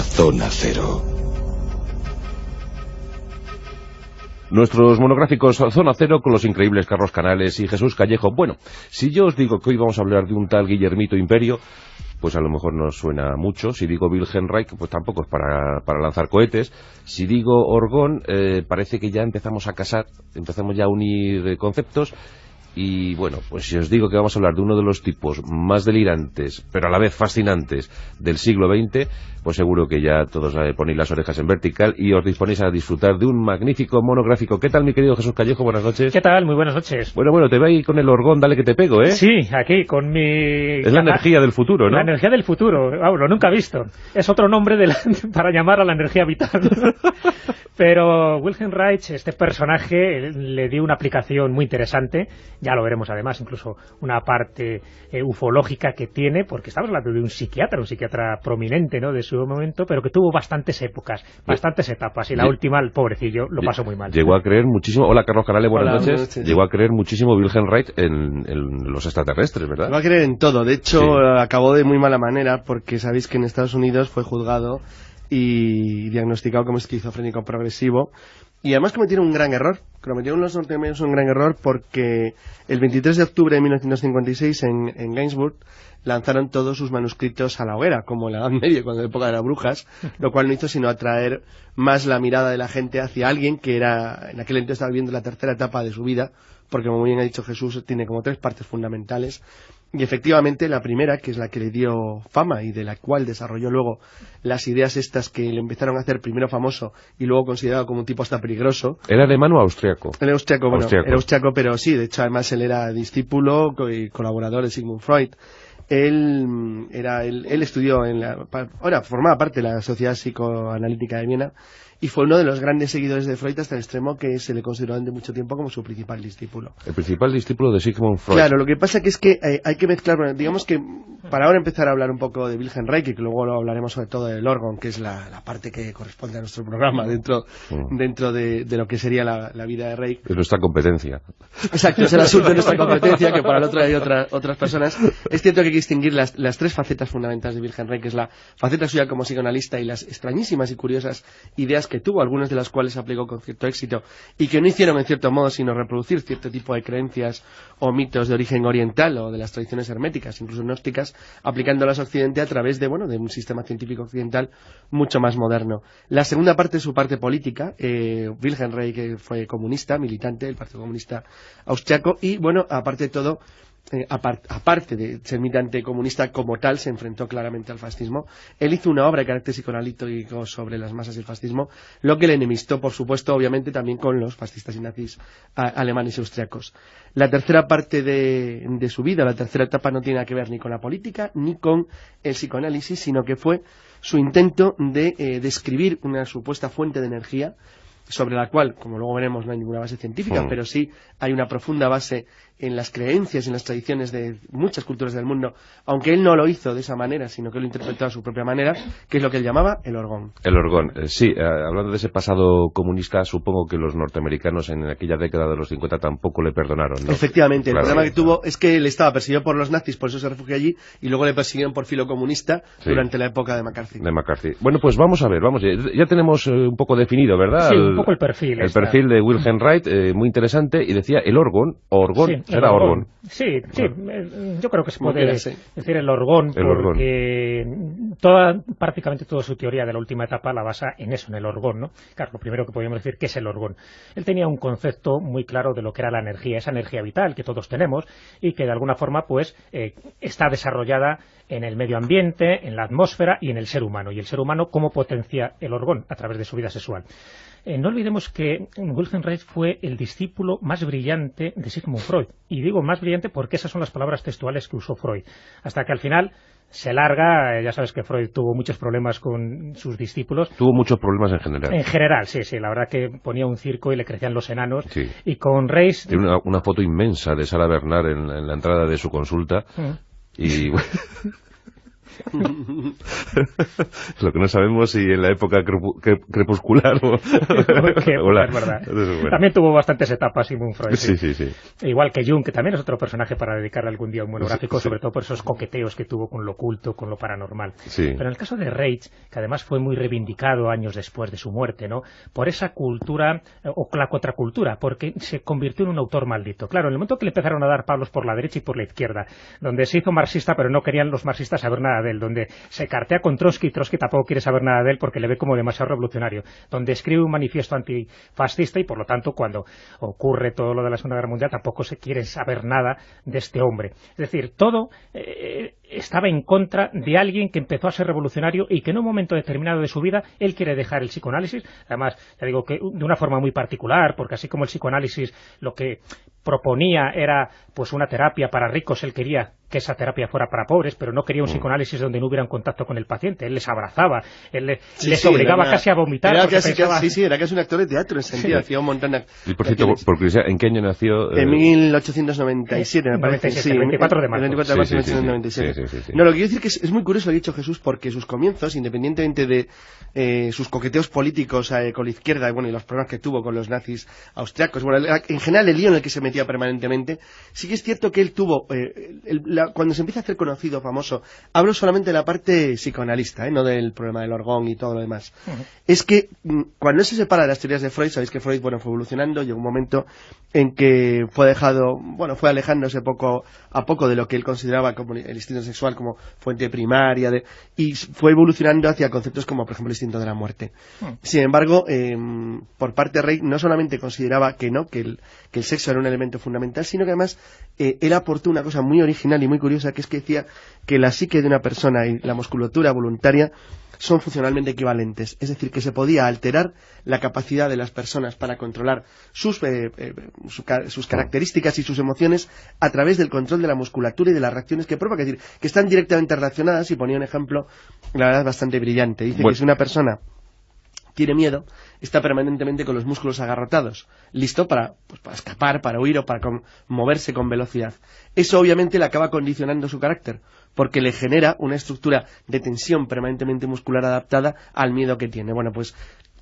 Zona Cero. Nuestros monográficos Zona Cero con los increíbles Carlos Canales y Jesús Callejo. Bueno, si yo os digo que hoy vamos a hablar de un tal Guillermito Imperio, pues a lo mejor no suena mucho. Si digo Wilhelm Reich, pues tampoco es para lanzar cohetes. Si digo Orgón, parece que ya empezamos ya a unir conceptos. Y bueno, pues si os digo que vamos a hablar de uno de los tipos más delirantes, pero a la vez fascinantes del siglo XX, pues seguro que ya todos ponéis las orejas en vertical y os disponéis a disfrutar de un magnífico monográfico. ¿Qué tal, mi querido Jesús Callejo? Buenas noches. ¿Qué tal? Muy buenas noches. Bueno, te veo ahí con el Orgón, dale que te pego, ¿eh? Sí, aquí, con mi... Es la energía del futuro, ¿no? La energía del futuro, lo nunca visto. Es otro nombre para llamar a la energía vital. Pero Wilhelm Reich, este personaje, le dio una aplicación muy interesante, ya lo veremos además, incluso una parte ufológica que tiene, porque estamos hablando de un psiquiatra prominente, ¿no?, de su momento, pero que tuvo bastantes épocas, bastantes etapas, y la última, el pobrecillo, lo pasó muy mal. Llegó a creer muchísimo, hola Carlos Canales, buenas noches. Llegó a creer muchísimo Wilhelm Reich en los extraterrestres, ¿verdad? Llegó a creer en todo, de hecho acabó de muy mala manera, porque sabéis que en Estados Unidos fue juzgado y diagnosticado como esquizofrénico progresivo, y además cometieron un gran error. Cometieron los norteamericanos un gran error porque el 23 de octubre de 1956 en Gainsbourg lanzaron todos sus manuscritos a la hoguera, como en la Edad Media, cuando en la época de las brujas, lo cual no hizo sino atraer más la mirada de la gente hacia alguien que era, en aquel entonces estaba viviendo la tercera etapa de su vida, porque como bien ha dicho Jesús, tiene como tres partes fundamentales. Y efectivamente la primera, que es la que le dio fama y de la cual desarrolló luego las ideas estas que le empezaron a hacer primero famoso y luego considerado como un tipo hasta peligroso. ¿Era alemán o austriaco? Era austriaco, era austriaco, pero sí, de hecho además él era discípulo y colaborador de Sigmund Freud. Él estudió formaba parte de la Sociedad Psicoanalítica de Viena y fue uno de los grandes seguidores de Freud hasta el extremo que se le consideró durante mucho tiempo como su principal discípulo. El principal discípulo de Sigmund Freud. Claro, lo que pasa que es que hay que mezclar, digamos que para ahora empezar a hablar un poco de Wilhelm Reich, y que luego lo hablaremos sobre todo del Orgón, que es la parte que corresponde a nuestro programa dentro de lo que sería la vida de Reich. Es nuestra competencia. Exacto, es el asunto de nuestra competencia, que para el otro hay otras personas. Es cierto que hay que distinguir las tres facetas fundamentales de Wilhelm Reich, que es la faceta suya como psicoanalista y las extrañísimas y curiosas ideas que tuvo, algunas de las cuales aplicó con cierto éxito y que no hicieron en cierto modo sino reproducir cierto tipo de creencias o mitos de origen oriental o de las tradiciones herméticas, incluso gnósticas, aplicándolas a Occidente a través de un sistema científico occidental mucho más moderno. La segunda parte es su parte política. Wilhelm Reich fue comunista, militante del Partido Comunista Austriaco y, aparte de todo, aparte de ser militante comunista como tal, se enfrentó claramente al fascismo. Él hizo una obra de carácter psicoanalítico sobre las masas y el fascismo, lo que le enemistó, por supuesto, obviamente también con los fascistas y nazis alemanes y austriacos. La tercera parte de su vida, la tercera etapa, no tiene nada que ver ni con la política ni con el psicoanálisis, sino que fue su intento de describir una supuesta fuente de energía sobre la cual, como luego veremos, no hay ninguna base científica, pero sí hay una profunda base en las creencias y en las tradiciones de muchas culturas del mundo, aunque él no lo hizo de esa manera, sino que lo interpretó a su propia manera, que es lo que él llamaba el Orgón. El Orgón, sí, hablando de ese pasado comunista, supongo que los norteamericanos en aquella década de los 50 tampoco le perdonaron, ¿no? Efectivamente, claro, el problema que tuvo es que él estaba perseguido por los nazis, por eso se refugió allí, y luego le persiguieron por filo comunista durante la época de McCarthy. Bueno, pues vamos a ver, ya tenemos un poco definido, ¿verdad? Sí, un poco el perfil. El perfil de Wilhelm Reich, muy interesante, y decía el Orgón, sí, será Orgón. Sí, yo creo que se puede decir el Orgón, porque prácticamente toda su teoría de la última etapa la basa en eso, en el Orgón, ¿no? Claro, lo primero que podríamos decir, ¿qué es el Orgón? Él tenía un concepto muy claro de lo que era la energía, esa energía vital que todos tenemos y que de alguna forma está desarrollada en el medio ambiente, en la atmósfera y en el ser humano. Y el ser humano, ¿cómo potencia el Orgón? A través de su vida sexual. No olvidemos que Wilhelm Reich fue el discípulo más brillante de Sigmund Freud. Y digo más brillante porque esas son las palabras textuales que usó Freud. Hasta que al final se larga, ya sabes que Freud tuvo muchos problemas con sus discípulos. Tuvo muchos problemas en general. En general, sí, la verdad que ponía un circo y le crecían los enanos. Sí. Y con Reich... Tiene una foto inmensa de Sara Bernard en la entrada de su consulta. Y... Lo que no sabemos si en la época crepuscular o... Es verdad. También tuvo bastantes etapas Sigmund Freud. Sí. Igual que Jung, que también es otro personaje para dedicarle algún día un monográfico, sobre todo por esos coqueteos que tuvo con lo oculto, con lo paranormal. Pero en el caso de Reich, que además fue muy reivindicado años después de su muerte, ¿no? Por esa cultura, o la contracultura, porque se convirtió en un autor maldito. Claro, en el momento que le empezaron a dar palos por la derecha y por la izquierda, donde se hizo marxista, pero no querían los marxistas saber nada de él, donde se cartea con Trotsky, y Trotsky tampoco quiere saber nada de él porque le ve como demasiado revolucionario, donde escribe un manifiesto antifascista y por lo tanto cuando ocurre todo lo de la Segunda Guerra Mundial tampoco se quiere saber nada de este hombre. Es decir, todo estaba en contra de alguien que empezó a ser revolucionario y que en un momento determinado de su vida él quiere dejar el psicoanálisis, además ya digo que de una forma muy particular, porque así como el psicoanálisis lo que proponía era pues una terapia para ricos, él quería que esa terapia fuera para pobres, pero no quería un psicoanálisis donde no hubiera un contacto con el paciente. Él les abrazaba, él les obligaba casi a vomitar. Era casi un actor de teatro, en sentido, hacía un montón de... Y por cierto, por curiosidad, ¿en qué año nació? En 1897, me parece. 97, el 24 de marzo. El 24 de marzo de 1997. No, lo que quiero decir que es muy curioso lo que ha dicho Jesús, porque sus comienzos, independientemente de sus coqueteos políticos con la izquierda, y los problemas que tuvo con los nazis austriacos, en general el lío en el que se metía permanentemente, sí que es cierto que él tuvo... cuando se empieza a hacer conocido, famoso, hablo solamente de la parte psicoanalista, no del problema del orgón y todo lo demás, es que cuando él se separa de las teorías de Freud, sabéis que Freud fue evolucionando, llegó un momento en que fue alejándose poco a poco de lo que él consideraba como el instinto sexual como fuente primaria, y fue evolucionando hacia conceptos como, por ejemplo, el instinto de la muerte. Sin embargo, por parte de Reich no solamente consideraba que el sexo era un elemento fundamental, sino que además él aportó una cosa muy original y muy curiosa, que es que decía que la psique de una persona y la musculatura voluntaria son funcionalmente equivalentes, es decir, que se podía alterar la capacidad de las personas para controlar sus características y sus emociones a través del control de la musculatura y de las reacciones que provoca, es decir, que están directamente relacionadas, y ponía un ejemplo, la verdad, bastante brillante. Dice que si una persona tiene miedo, está permanentemente con los músculos agarrotados, listo para escapar, para huir o para moverse con velocidad. Eso obviamente le acaba condicionando su carácter, porque le genera una estructura de tensión permanentemente muscular adaptada al miedo que tiene. Bueno, pues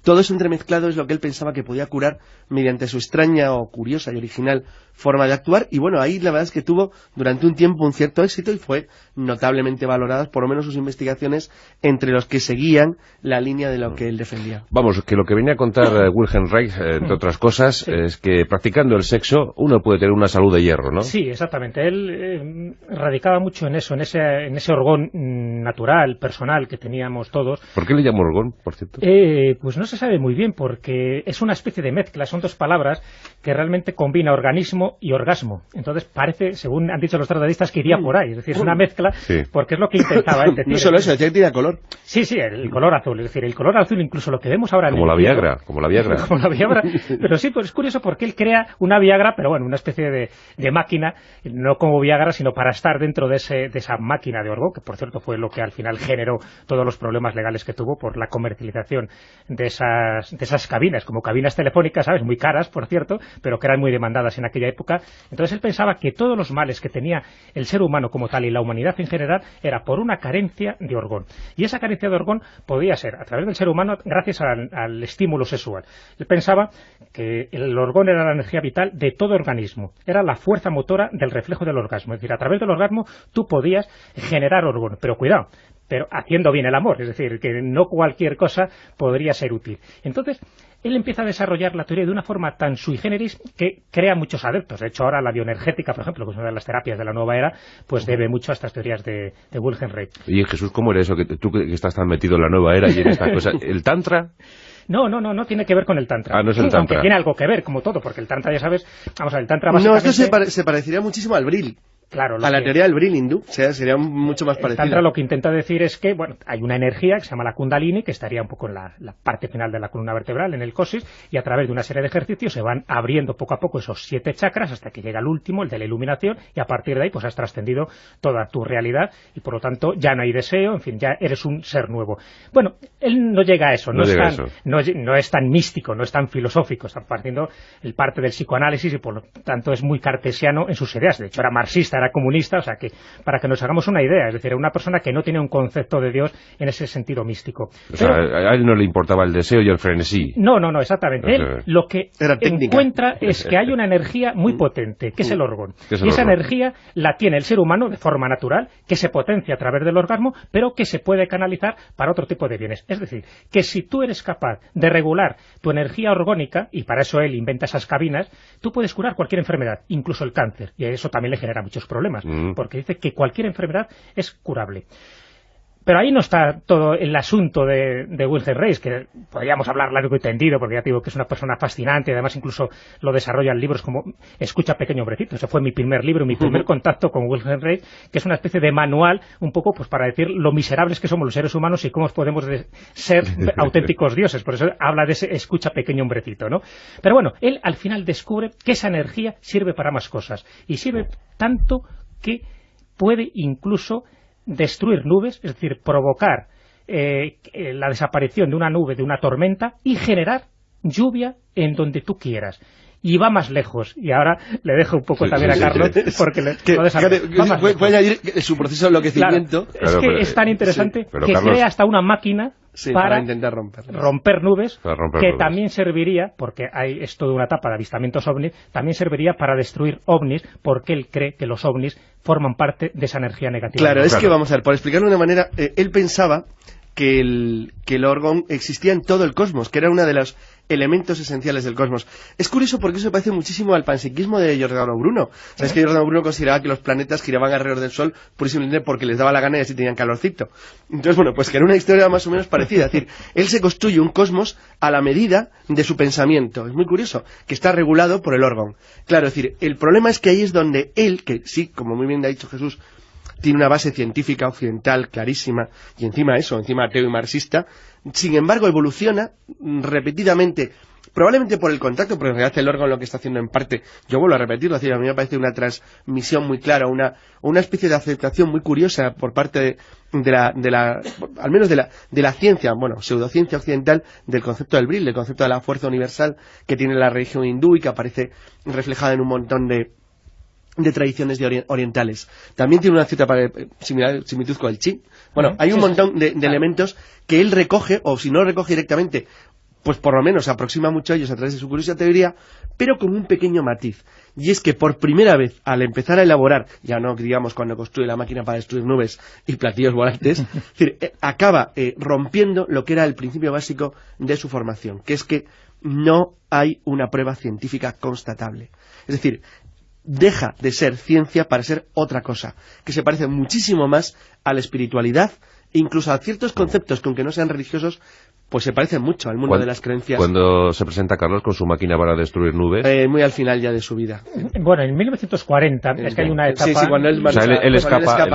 todo eso entremezclado es lo que él pensaba que podía curar mediante su extraña o curiosa y original forma de actuar, y bueno, ahí la verdad es que tuvo durante un tiempo un cierto éxito y fue notablemente valoradas, por lo menos sus investigaciones, entre los que seguían la línea de lo que él defendía. Vamos, que lo que venía a contar Wilhelm Reich, entre otras cosas, es que practicando el sexo uno puede tener una salud de hierro, ¿no? Sí, exactamente. Él radicaba mucho en eso, en ese orgón natural, personal que teníamos todos. ¿Por qué le llamó orgón, por cierto? Pues no se sabe muy bien, porque es una especie de mezcla, son dos palabras que realmente combina organismo y orgasmo. Entonces parece, según han dicho los tratadistas, que iría por ahí, es decir, es una mezcla, porque es lo que intentaba él decir. No solo eso, decía que tenía color. Sí, el color azul, es decir, el color azul incluso lo que vemos ahora en como la Viagra. Como la Viagra, pero sí, pues es curioso porque él crea una Viagra, pero bueno, una especie de máquina, no como Viagra, sino para estar dentro de esa máquina de orgón, que por cierto fue lo que al final generó todos los problemas legales que tuvo por la comercialización de esas cabinas, como cabinas telefónicas, ¿sabes? Muy caras, por cierto, pero que eran muy demandadas en aquella época. Entonces él pensaba que todos los males que tenía el ser humano como tal y la humanidad en general era por una carencia de orgón. Y esa carencia de orgón podía ser a través del ser humano gracias al estímulo sexual. Él pensaba que el orgón era la energía vital de todo organismo, era la fuerza motora del reflejo del orgasmo. Es decir, a través del orgasmo tú podías generar orgón, pero cuidado, pero haciendo bien el amor, es decir, que no cualquier cosa podría ser útil. Entonces, él empieza a desarrollar la teoría de una forma tan sui generis que crea muchos adeptos. De hecho, ahora la bioenergética, por ejemplo, que es una de las terapias de la nueva era, pues debe mucho a estas teorías de Wilhelm Reich. Y Jesús, ¿cómo era eso? Que tú que estás tan metido en la nueva era y en estas cosas, ¿el tantra? No tiene que ver con el tantra. No es el tantra. Aunque tiene algo que ver, como todo, porque el tantra, ya sabes, vamos a ver, el tantra básicamente... No, esto se parecería muchísimo al Brill. Claro, a la teoría del Brill hindú, sería mucho más parecido. El tantra lo que intenta decir es que, bueno, hay una energía que se llama la kundalini, que estaría un poco en la parte final de la columna vertebral, en el coxis, y a través de una serie de ejercicios se van abriendo poco a poco esos 7 chakras hasta que llega el último, el de la iluminación, y a partir de ahí pues has trascendido toda tu realidad y por lo tanto ya no hay deseo, en fin, ya eres un ser nuevo. Bueno, él no llega a eso, no es tan místico, no es tan filosófico, está partiendo el parte del psicoanálisis y por lo tanto es muy cartesiano en sus ideas. De hecho era marxista era comunista, o sea que, para que nos hagamos una idea, es decir, era una persona que no tiene un concepto de Dios en ese sentido místico. O sea, a él no le importaba el deseo y el frenesí. No, exactamente. Él lo que encuentra es que hay una energía muy potente, que es el orgón. Y esa energía la tiene el ser humano de forma natural, que se potencia a través del orgasmo, pero que se puede canalizar para otro tipo de bienes. Es decir, que si tú eres capaz de regular tu energía orgónica, y para eso él inventa esas cabinas, tú puedes curar cualquier enfermedad, incluso el cáncer. Y eso también le genera muchos problemas, porque dice que cualquier enfermedad es curable. Pero ahí no está todo el asunto de Wilhelm Reis, que podríamos hablar largo y tendido, porque ya te digo que es una persona fascinante, y además incluso lo desarrolla en libros como Escucha, pequeño hombrecito. Ese fue mi primer libro, mi primer contacto con Wilhelm Reis, que es una especie de manual, un poco pues para decir lo miserables que somos los seres humanos y cómo podemos ser auténticos dioses. Por eso habla de ese Escucha, pequeño hombrecito, ¿no? Pero bueno, él al final descubre que esa energía sirve para más cosas, y sirve tanto que puede incluso destruir nubes, es decir, provocar la desaparición de una nube, de una tormenta, y generar lluvia en donde tú quieras. Y va más lejos, y ahora le dejo un poco también a Carlos, porque puede añadir su proceso de enloquecimiento. Claro, es que es tan interesante que Carlos crea hasta una máquina para intentar romper nubes, también serviría, porque es toda una etapa de avistamientos ovnis, también serviría para destruir ovnis, porque él cree que los ovnis forman parte de esa energía negativa. Claro, es que vamos a ver, por explicarlo de una manera, él pensaba que el orgón existía en todo el cosmos, que era uno de los elementos esenciales del cosmos. Es curioso porque eso se parece muchísimo al panpsiquismo de Giordano Bruno. ¿Sabes que Giordano Bruno consideraba que los planetas giraban alrededor del Sol purísimamente porque les daba la gana y así tenían calorcito? Entonces, bueno, pues que era una historia más o menos parecida. Es decir, él se construye un cosmos a la medida de su pensamiento. Es muy curioso, que está regulado por el orgón. Claro, es decir, el problema es que ahí es donde él, que sí, como muy bien ha dicho Jesús, tiene una base científica occidental clarísima, y encima ateo y marxista, sin embargo evoluciona repetidamente, probablemente por el contacto, porque en realidad el órgano lo que está haciendo en parte, yo vuelvo a repetirlo, es decir, a mí me parece una transmisión muy clara, una especie de aceptación muy curiosa por parte al menos de la ciencia, pseudociencia occidental, del concepto del Bril, del concepto de la fuerza universal que tiene la religión hindú y que aparece reflejada en un montón de tradiciones orientales. También tiene una cierta similitud con el chi. Bueno, hay un montón de elementos que él recoge, o si no lo recoge directamente, pues por lo menos se aproxima mucho a ellos a través de su curiosa teoría, pero con un pequeño matiz. Y es que por primera vez, al empezar a elaborar, ya no digamos cuando construye la máquina para destruir nubes y platillos volantes, es decir, acaba rompiendo lo que era el principio básico de su formación, que es que no hay una prueba científica constatable. Es decir, deja de ser ciencia para ser otra cosa, que se parece muchísimo más a la espiritualidad e incluso a ciertos conceptos que aunque no sean religiosos, pues se parecen mucho al mundo de las creencias. Cuando se presenta Carlos con su máquina para destruir nubes. Muy al final ya de su vida. Bueno, en 1940, es que hay una etapa. Sí, cuando él escapa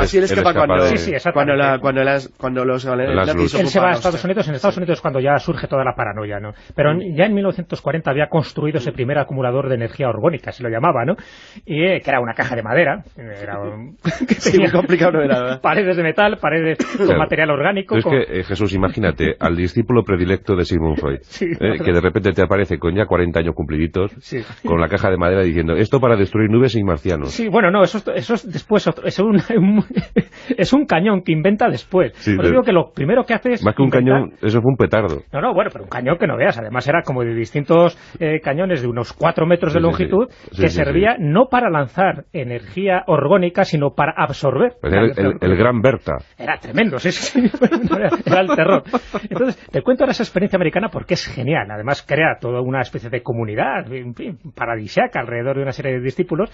cuando los él se va a Estados Unidos, en Estados Unidos es cuando ya surge toda la paranoia, ¿no? Pero ya en 1940 había construido ese primer acumulador de energía orgónica, se lo llamaba, ¿no? Y que era una caja de madera, sí, muy complicado, no era nada. Paredes de metal, paredes con material orgánico. Es que, Jesús, imagínate al discípulo predilecto de Sigmund Freud, que de repente te aparece con ya 40 años cumpliditos, con la caja de madera diciendo, esto para destruir nubes y marcianos. Sí, bueno, no, eso es después, es un cañón que inventa después. Pero digo que lo primero que hace es... Más que un cañón, eso fue un petardo. No, bueno, pero un cañón que no veas, además era como de distintos cañones de unos 4 metros de longitud, que servía no para lanzar energía orgónica, sino para absorber. El gran Berta. Era tremendo, era el terror. Entonces, te cuento ahora esa experiencia americana porque es genial. Además, crea toda una especie de comunidad, en fin, paradisíaca alrededor de una serie de discípulos,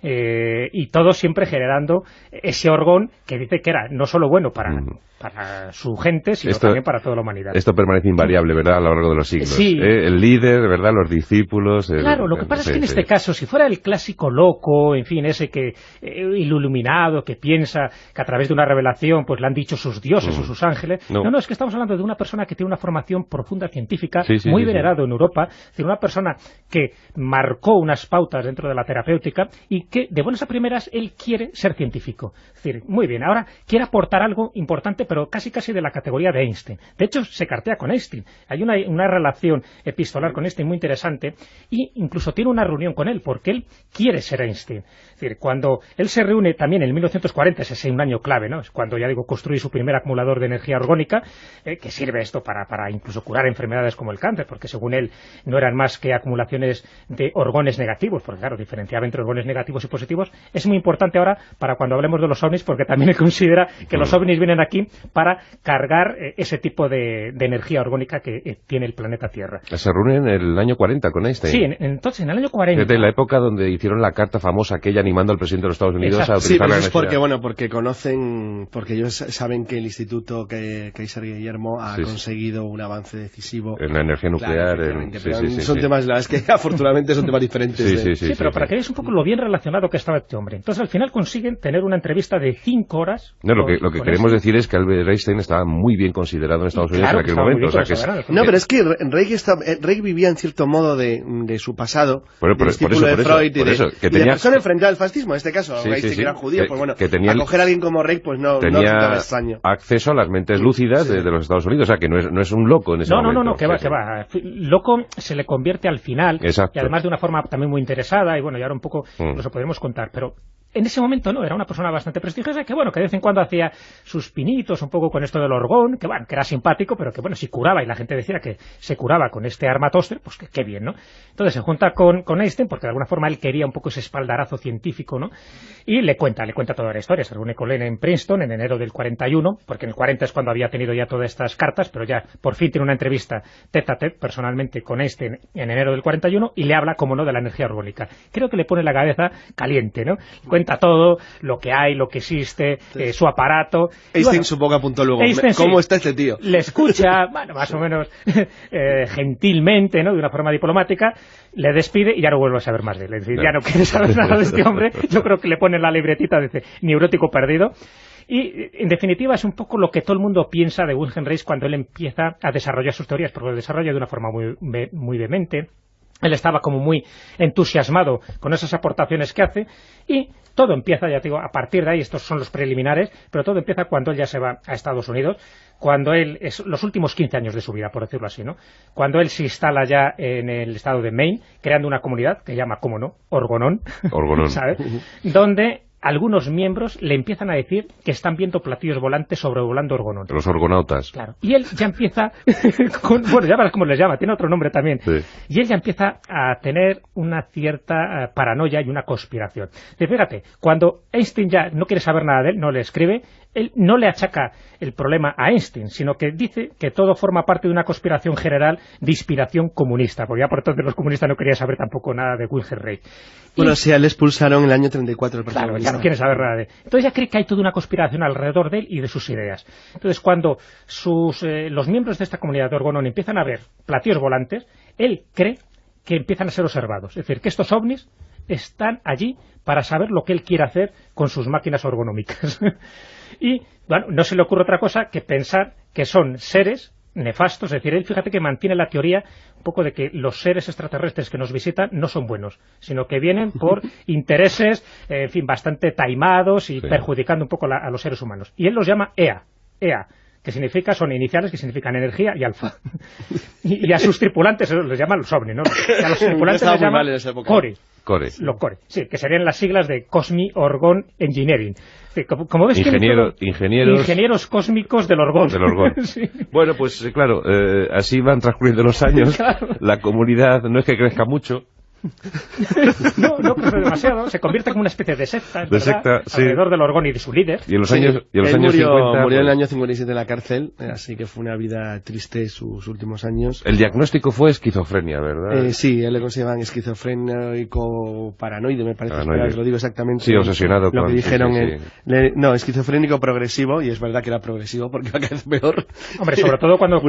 y todo siempre generando ese orgón que dice que era no solo bueno para su gente, sino también para toda la humanidad. Esto permanece invariable, ¿verdad?, a lo largo de los siglos. Sí. El líder, ¿verdad?, los discípulos... Claro, lo que pasa es que en este caso, si fuera el clásico loco, en fin, ese que iluminado, que piensa que a través de una revelación pues le han dicho sus dioses o sus ángeles... No, es que estamos hablando de una persona que tiene una formación profunda científica, muy venerado en Europa, es decir, una persona que marcó unas pautas dentro de la terapéutica y que de buenas a primeras él quiere ser científico. Es decir, muy bien, ahora quiere aportar algo importante, pero casi de la categoría de Einstein. De hecho, se cartea con Einstein. Hay una relación epistolar con Einstein muy interesante, y incluso tiene una reunión con él, porque él quiere ser Einstein. Es decir, cuando él se reúne también en 1940, ese es un año clave, ¿no? Es cuando, ya digo, construye su primer acumulador de energía orgónica, que sirve esto para incluso curar enfermedades como el cáncer, porque según él no eran más que acumulaciones de orgones negativos, porque claro, diferenciaba entre orgones negativos y positivos. Es muy importante ahora para cuando hablemos de los ovnis, porque también él considera que los ovnis vienen aquí para cargar ese tipo de energía orgónica que tiene el planeta Tierra. Se reúnen en el año 40 con Einstein. Sí, entonces en el año 40. Desde la época donde hicieron la carta famosa aquella animando al presidente de los Estados Unidos. Exacto. A utilizar sí, la energía. Porque conocen, porque ellos saben que el instituto Kaiser Guillermo ha conseguido un avance decisivo en la energía nuclear. Claro, son temas, la verdad es que afortunadamente son temas diferentes. Sí, pero para que veáis un poco lo bien relacionado que estaba este hombre. Entonces al final consiguen tener una entrevista de 5 horas. No, lo que queremos decir es que Albert Einstein estaba muy bien considerado en Estados Unidos en aquel momento. No, pero es que Reich vivía en cierto modo de su pasado, discípulo de Freud y de persona enfrentada al fascismo, en este caso, Einstein que era judío, pues bueno, acoger a alguien como Reich pues no resultaba extraño. Acceso a las mentes lúcidas de los Estados Unidos, o sea que no es un loco en ese momento. No, que va. Loco se le convierte al final, y además de una forma también muy interesada, y bueno, y ahora un poco nos lo podemos contar, pero en ese momento no, era una persona bastante prestigiosa que bueno, que de vez en cuando hacía sus pinitos un poco con esto del orgón, que bueno, que era simpático, pero que bueno, si curaba, y la gente decía que se curaba con este armatoster, pues que qué bien, ¿no? Entonces se junta con Einstein, porque de alguna forma él quería un poco ese espaldarazo científico, ¿no? Y le cuenta toda la historia. Se reúne con él en Princeton en enero del 41, porque en el 40 es cuando había tenido ya todas estas cartas, pero ya por fin tiene una entrevista tete a tete personalmente con Einstein en enero del 41, y le habla, como no, de la energía orgónica. Creo que le pone la cabeza caliente, ¿no? Cuenta todo, lo que hay, lo que existe, su aparato. Einstein supongo que apuntó luego, ¿cómo está este tío? Le escucha, bueno, más o menos gentilmente, ¿no? De una forma diplomática, le despide y ya no vuelve a saber más de él. Es decir, ya no quiere saber nada de este hombre. Yo creo que le pone en la libretita, dice, neurótico perdido. Y, en definitiva, es un poco lo que todo el mundo piensa de Wilhelm Reich cuando él empieza a desarrollar sus teorías, porque lo desarrolla de una forma muy vehemente. Él estaba como muy entusiasmado con esas aportaciones que hace, y todo empieza, ya te digo, a partir de ahí. Estos son los preliminares, pero todo empieza cuando él ya se va a Estados Unidos, cuando él, es los últimos 15 años de su vida, por decirlo así, ¿no? Cuando él se instala ya en el estado de Maine, creando una comunidad que llama, cómo no, Orgonón. ¿Sabes? Donde algunos miembros le empiezan a decir que están viendo platillos volantes sobrevolando Orgonón. Los orgonautas. Claro. Y él ya empieza, bueno, ya verás cómo les llama, tiene otro nombre también. Sí. Y él ya empieza a tener una cierta paranoia y una conspiración. Fíjate, cuando Einstein ya no quiere saber nada de él, no le escribe, él no le achaca el problema a Einstein, sino que dice que todo forma parte de una conspiración general de inspiración comunista, porque ya por entonces los comunistas no querían saber tampoco nada de Wilhelm Reich. Bueno, si le expulsaron en el año 34 el Partido Comunista. Claro, ya no quiere saber nada de él. Entonces ya cree que hay toda una conspiración alrededor de él y de sus ideas. Entonces cuando los miembros de esta comunidad de Orgonón empiezan a ver platillos volantes, él cree que empiezan a ser observados. Es decir, que estos ovnis están allí para saber lo que él quiere hacer con sus máquinas orgonómicas. Y, bueno, no se le ocurre otra cosa que pensar que son seres nefastos. Es decir, él, fíjate que mantiene la teoría un poco de que los seres extraterrestres que nos visitan no son buenos, sino que vienen por intereses, en fin, bastante taimados y perjudicando un poco a los seres humanos. Y él los llama EA, que son iniciales que significan energía y alfa. Y a sus tripulantes les llaman los ovnis, ¿no? Y a los tripulantes les llaman Core. Los Core, sí, que serían las siglas de Cosmic Orgone Engineering. Sí, como ves, ingenieros cósmicos del orgón. Sí. Bueno, pues claro, así van transcurriendo los años. Claro. La comunidad no es que crezca mucho. No crece demasiado. Se convierte como una especie de secta, alrededor del orgón y de su líder. Y en los años 50 murió en el año 57 en la cárcel, así que fue una vida triste sus últimos años. El diagnóstico fue esquizofrenia, ¿verdad? Sí, él le consideraban esquizofrénico paranoide, me parece. Lo digo exactamente. Sí, obsesionado lo que dijeron. No, esquizofrénico progresivo, y es verdad que era progresivo porque va a quedar peor. Hombre, sobre todo cuando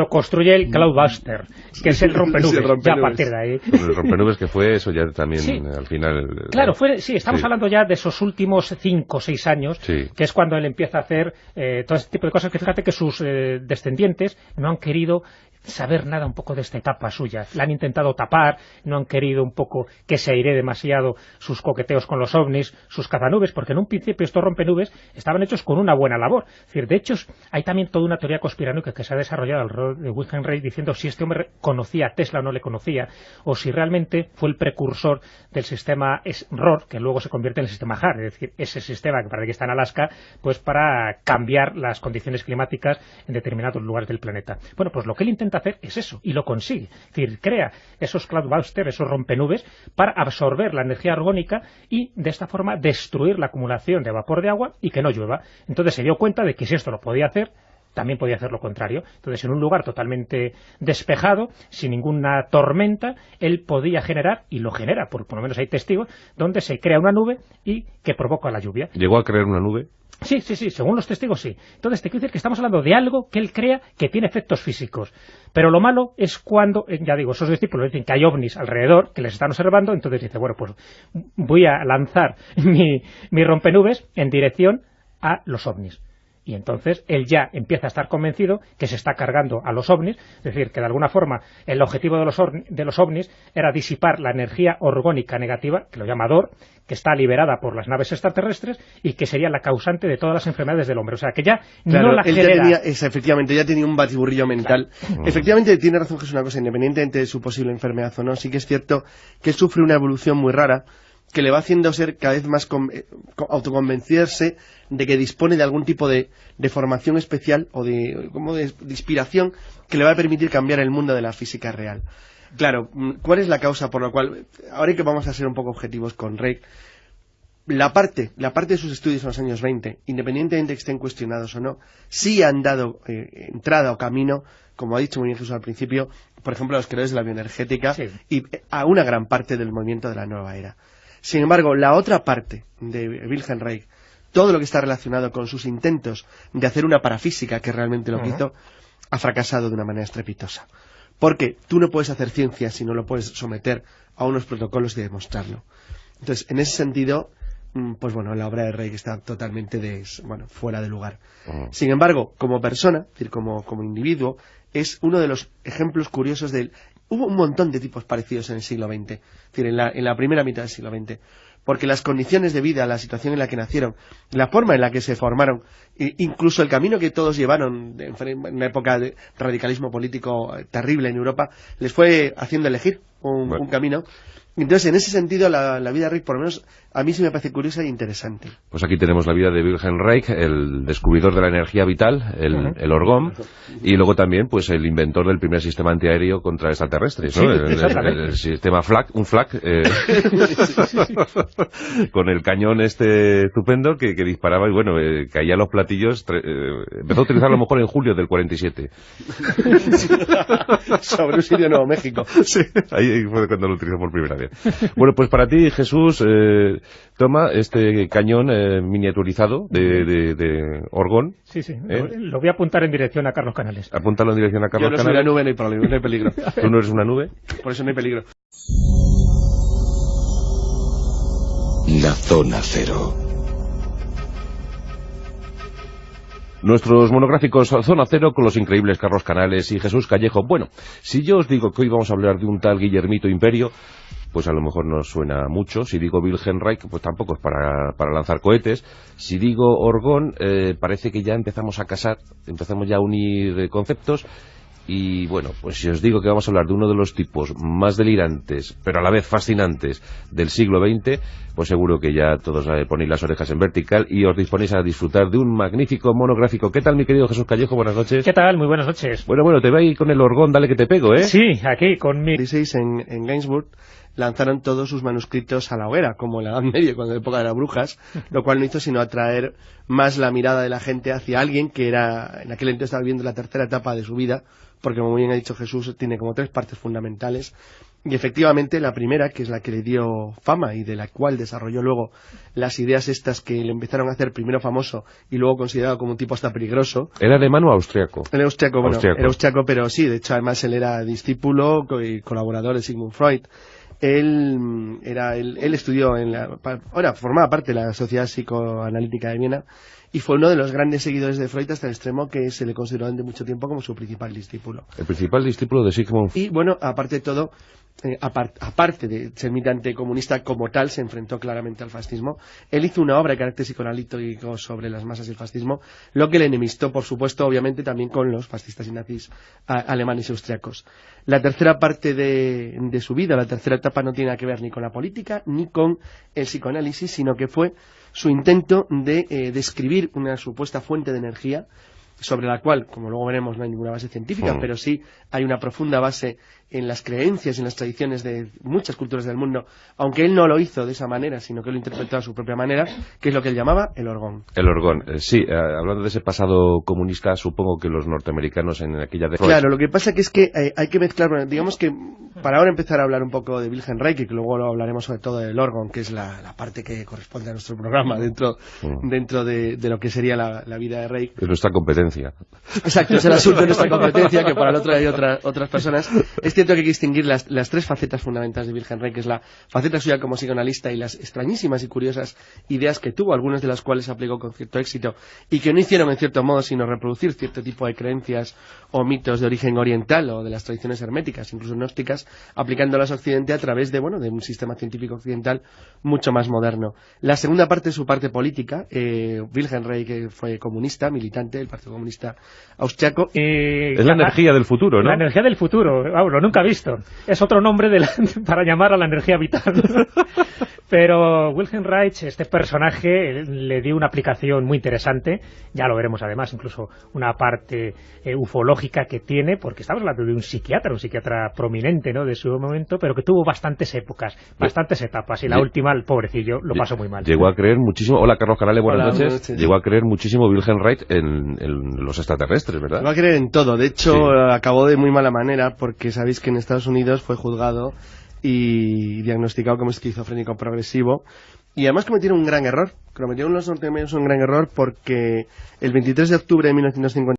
construye el Cloudbuster, que es el rompenubes. Ya a partir de ahí. rompenubes que fue eso ya también al final. Claro, estamos hablando ya de esos últimos 5 o 6 años, que es cuando él empieza a hacer todo este tipo de cosas, que fíjate que sus descendientes no han querido saber nada un poco de esta etapa suya. La han intentado tapar, no han querido un poco que se aire demasiado sus coqueteos con los ovnis, sus cazanubes, porque en un principio estos rompenubes estaban hechos con una buena labor. Es decir, de hecho, hay también toda una teoría conspiranoica que se ha desarrollado alrededor de Wilhelm Reich diciendo si este hombre conocía a Tesla o no le conocía, o si realmente fue el precursor del sistema ROR, que luego se convierte en el sistema HAR, es decir, ese sistema que parece que está en Alaska, pues para cambiar las condiciones climáticas en determinados lugares del planeta. Bueno, pues lo que él intenta hacer es eso, y lo consigue. Es decir, crea esos cloudbusters, esos rompenubes, para absorber la energía orgónica y de esta forma destruir la acumulación de vapor de agua y que no llueva. Entonces se dio cuenta de que si esto lo podía hacer, también podía hacer lo contrario. Entonces, en un lugar totalmente despejado, sin ninguna tormenta, él podía generar, y lo genera, por lo menos hay testigos, donde se crea una nube y que provoca la lluvia. ¿Llegó a crear una nube? Sí, según los testigos sí. Entonces te quiero decir que estamos hablando de algo que él crea que tiene efectos físicos. Pero lo malo es cuando, ya digo, esos discípulos dicen que hay ovnis alrededor, que les están observando, entonces dice, bueno, pues voy a lanzar mi rompenubes en dirección a los ovnis. Y entonces él ya empieza a estar convencido que se está cargando a los ovnis, es decir, que de alguna forma el objetivo de los ovnis era disipar la energía orgónica negativa, que lo llama DOR, que está liberada por las naves extraterrestres y que sería la causante de todas las enfermedades del hombre. O sea, que ya no la genera... Efectivamente, ya tenía un batiburrillo mental. Claro. Efectivamente, tiene razón Jesús una cosa, independientemente de su posible enfermedad o no, sí que es cierto que él sufre una evolución muy rara, que le va haciendo ser cada vez más autoconvencerse de que dispone de algún tipo de formación especial o de inspiración que le va a permitir cambiar el mundo de la física real. Claro, ¿cuál es la causa por la cual, ahora que vamos a ser un poco objetivos con Reich, la parte de sus estudios en los años 20, independientemente de que estén cuestionados o no, sí han dado entrada o camino, como ha dicho muy bien Jesús al principio, por ejemplo a los creadores de la bioenergética y a una gran parte del movimiento de la nueva era. Sin embargo, la otra parte de Wilhelm Reich, todo lo que está relacionado con sus intentos de hacer una parafísica, que realmente lo hizo, ha fracasado de una manera estrepitosa. Porque tú no puedes hacer ciencia si no lo puedes someter a unos protocolos de demostrarlo. Entonces, en ese sentido, pues bueno, la obra de Reich está totalmente fuera de lugar. Sin embargo, como persona, es decir, como individuo, es uno de los ejemplos curiosos del... Hubo un montón de tipos parecidos en el siglo XX, es decir, en la primera mitad del siglo XX, porque las condiciones de vida, la situación en la que nacieron, la forma en la que se formaron, incluso el camino que todos llevaron en una época de radicalismo político terrible en Europa, les fue haciendo elegir un camino. Entonces, en ese sentido, la vida de Reich, por lo menos, a mí sí me parece curiosa e interesante. Pues aquí tenemos la vida de Wilhelm Reich, el descubridor de la energía vital, el orgón, y luego también, pues, el inventor del primer sistema antiaéreo contra extraterrestres, ¿no? El sistema FLAC, con el cañón estupendo que disparaba y, bueno, caía los platillos. Empezó a utilizarlo a lo mejor en julio del 47. Sobre un sitio de Nuevo México. Sí, ahí fue cuando lo utilizó por primera vez. Bueno, pues para ti, Jesús, toma este cañón miniaturizado de orgón. Sí, lo voy a apuntar en dirección a Carlos Canales. Apúntalo en dirección a Carlos Canales. Yo no soy una nube, no hay peligro. ¿Tú no eres una nube? Por eso no hay peligro. La zona cero. Nuestros monográficos Zona Cero con los increíbles Carlos Canales y Jesús Callejo. Bueno, si yo os digo que hoy vamos a hablar de un tal Guillermito Imperio, pues a lo mejor no suena mucho. Si digo Wilhelm Reich, pues tampoco es para lanzar cohetes. Si digo Orgón, parece que ya empezamos ya a unir conceptos. Y bueno, pues si os digo que vamos a hablar de uno de los tipos más delirantes, pero a la vez fascinantes del siglo XX, pues seguro que ya todos ponéis las orejas en vertical y os disponéis a disfrutar de un magnífico monográfico. ¿Qué tal, mi querido Jesús Callejo? Buenas noches. ¿Qué tal? Muy buenas noches. Bueno, te voy ahí con el orgón, dale que te pego, ¿eh? Sí, aquí con mi... En Gainsbourg lanzaron todos sus manuscritos a la hoguera, como en la Edad Media, cuando en la época de las brujas, lo cual no hizo sino atraer más la mirada de la gente hacia alguien que era, en aquel entonces estaba viviendo la tercera etapa de su vida, porque como bien ha dicho Jesús, tiene como 3 partes fundamentales, y efectivamente la primera, que es la que le dio fama y de la cual desarrolló luego las ideas estas que le empezaron a hacer primero famoso y luego considerado como un tipo hasta peligroso. ¿Era alemán o austriaco? Era austriaco, era austriaco, pero sí, de hecho además él era discípulo y colaborador de Sigmund Freud. Él estudió formaba parte de la Sociedad Psicoanalítica de Viena y fue uno de los grandes seguidores de Freud hasta el extremo que se le consideró durante mucho tiempo como su principal discípulo. El principal discípulo de Sigmund. Y bueno, aparte de todo, aparte de ser militante comunista como tal, se enfrentó claramente al fascismo. Él hizo una obra de carácter psicoanalítico sobre las masas y el fascismo, lo que le enemistó, por supuesto, obviamente también con los fascistas y nazis alemanes y austriacos. La tercera parte de su vida, la tercera etapa, no tiene nada que ver ni con la política ni con el psicoanálisis, sino que fue su intento de describir una supuesta fuente de energía sobre la cual, como luego veremos, no hay ninguna base científica, pero sí hay una profunda base en las creencias y en las tradiciones de muchas culturas del mundo, aunque él no lo hizo de esa manera, sino que lo interpretó a su propia manera, que es lo que él llamaba el orgón. El orgón, sí, hablando de ese pasado comunista, supongo que los norteamericanos en aquella década... Claro, lo que pasa que es que hay que mezclar, digamos que para ahora empezar a hablar un poco de Wilhelm Reich, y que luego hablaremos sobre todo del orgón, que es la parte que corresponde a nuestro programa dentro de lo que sería la vida de Reich. Es nuestra competencia. Exacto, es el asunto de nuestra competencia, que para el otro hay otras personas. Es cierto que hay que distinguir las tres facetas fundamentales de Wilhelm Reich, que es la faceta suya como psicoanalista y las extrañísimas y curiosas ideas que tuvo, algunas de las cuales aplicó con cierto éxito y que no hicieron en cierto modo sino reproducir cierto tipo de creencias o mitos de origen oriental o de las tradiciones herméticas, incluso gnósticas, aplicándolas a Occidente a través de un sistema científico occidental mucho más moderno. La segunda parte es su parte política. Wilhelm Reich fue comunista, militante del Partido Comunista Austriaco. Es la energía del futuro, ¿no? La energía del futuro, lo nunca he visto. Es otro nombre para llamar a la energía vital. Pero Wilhelm Reich, este personaje, le dio una aplicación muy interesante, ya lo veremos además, incluso una parte ufológica que tiene, porque estamos hablando de un psiquiatra prominente, ¿no?, de su momento, pero que tuvo bastantes épocas, bastantes etapas, y la última, el pobrecillo, lo pasó muy mal. Llegó a creer muchísimo... Hola, Carlos Canales, buenas noches. Llegó a creer muchísimo Wilhelm Reich en los extraterrestres, ¿verdad? Llegó a creer en todo, de hecho, acabó de muy mala manera, porque sabéis que en Estados Unidos fue juzgado y diagnosticado como esquizofrénico progresivo, y además cometieron un gran error, cometieron los norteamericanos un gran error, porque el 23 de octubre de 1950